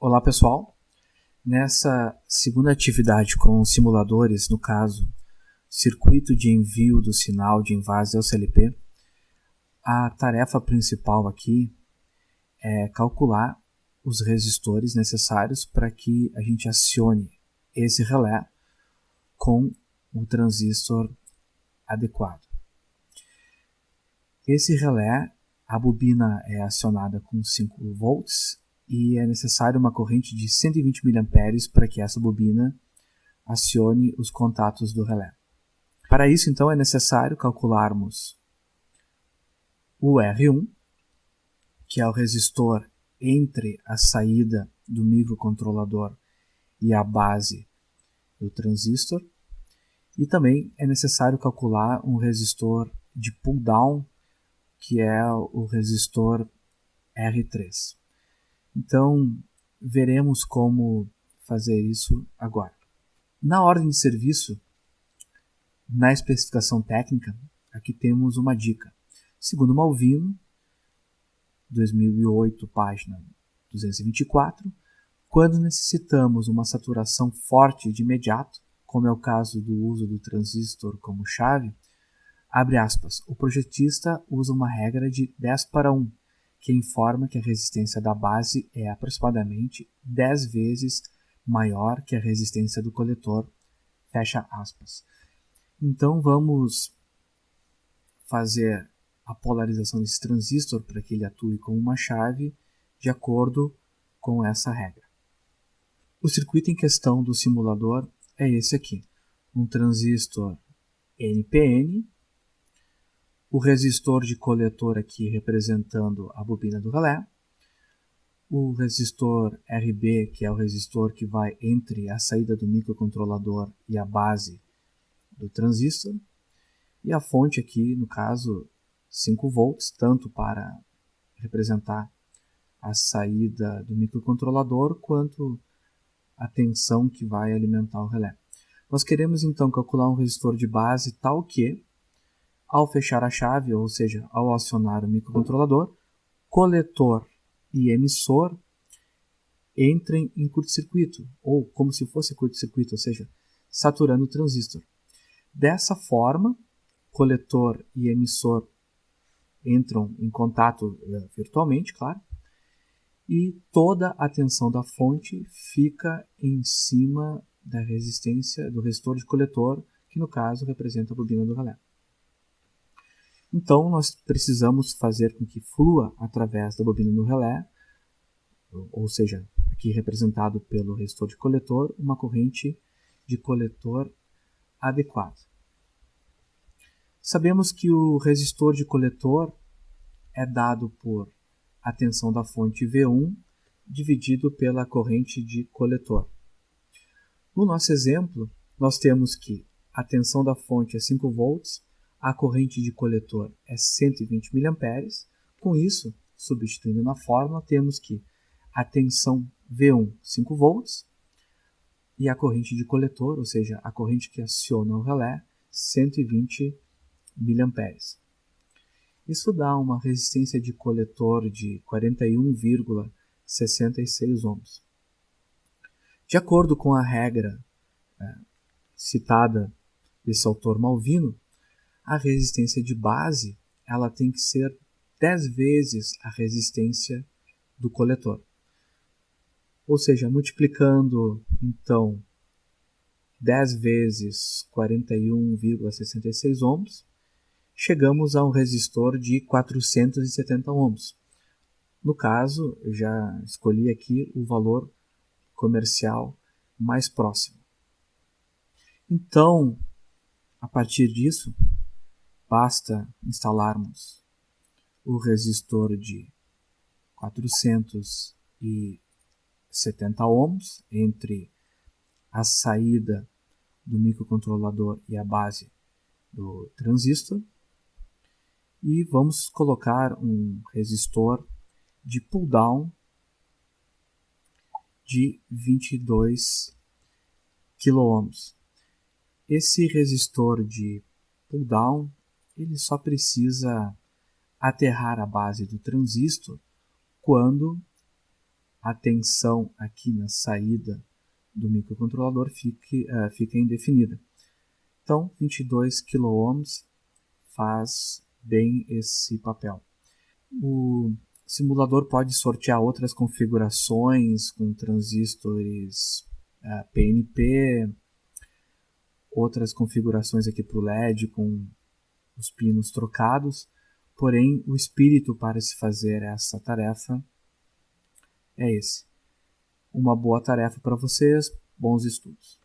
Olá pessoal, nessa segunda atividade com simuladores, no caso, circuito de envio do sinal de invase ao CLP, a tarefa principal aqui é calcular os resistores necessários para que a gente acione esse relé com o transistor adequado. Esse relé, a bobina é acionada com 5 volts e é necessário uma corrente de 120 mA para que essa bobina acione os contatos do relé. Para isso, então, é necessário calcularmos o R1, que é o resistor entre a saída do microcontrolador e a base do transistor, e também é necessário calcular um resistor de pull-down, que é o resistor R3. Então, veremos como fazer isso agora. Na ordem de serviço, na especificação técnica, aqui temos uma dica. Segundo Malvino, 2008, página 224, quando necessitamos uma saturação forte de imediato, como é o caso do uso do transistor como chave, abre aspas, o projetista usa uma regra de 10:1, que informa que a resistência da base é aproximadamente 10 vezes maior que a resistência do coletor, fecha aspas. Então vamos fazer a polarização desse transistor para que ele atue como uma chave de acordo com essa regra. O circuito em questão do simulador é esse aqui, um transistor NPN, o resistor de coletor aqui representando a bobina do relé, o resistor RB, que é o resistor que vai entre a saída do microcontrolador e a base do transistor, e a fonte aqui, no caso, 5 volts, tanto para representar a saída do microcontrolador, quanto a tensão que vai alimentar o relé. Nós queremos então calcular um resistor de base tal que, ao fechar a chave, ou seja, ao acionar o microcontrolador, coletor e emissor entrem em curto-circuito, ou como se fosse curto-circuito, ou seja, saturando o transistor. Dessa forma, coletor e emissor entram em contato virtualmente, claro, e toda a tensão da fonte fica em cima da resistência do resistor de coletor, que no caso representa a bobina do relé. Então, nós precisamos fazer com que flua através da bobina do relé, ou seja, aqui representado pelo resistor de coletor, uma corrente de coletor adequada. Sabemos que o resistor de coletor é dado por a tensão da fonte V1 dividido pela corrente de coletor. No nosso exemplo, nós temos que a tensão da fonte é 5 volts, a corrente de coletor é 120 mA. Com isso, substituindo na fórmula, temos que a tensão V1, 5 volts, e a corrente de coletor, ou seja, a corrente que aciona o relé, 120 mA. Isso dá uma resistência de coletor de 41,66 ohms. De acordo com a regra citada desse autor Malvino, a resistência de base ela tem que ser 10 vezes a resistência do coletor. Ou seja, multiplicando então 10 vezes 41,66 ohms, chegamos a um resistor de 470 ohms. No caso, eu já escolhi aqui o valor comercial mais próximo. Então, a partir disso, basta instalarmos o resistor de 470 ohms entre a saída do microcontrolador e a base do transistor e vamos colocar um resistor de pull-down de 22 kΩ. Esse resistor de pull-down ele só precisa aterrar a base do transistor quando a tensão aqui na saída do microcontrolador fica indefinida. Então, 22 kΩ faz bem esse papel. O simulador pode sortear outras configurações com transistores PNP, outras configurações aqui para o LED com os pinos trocados, porém o espírito para se fazer essa tarefa é esse. Uma boa tarefa para vocês, bons estudos.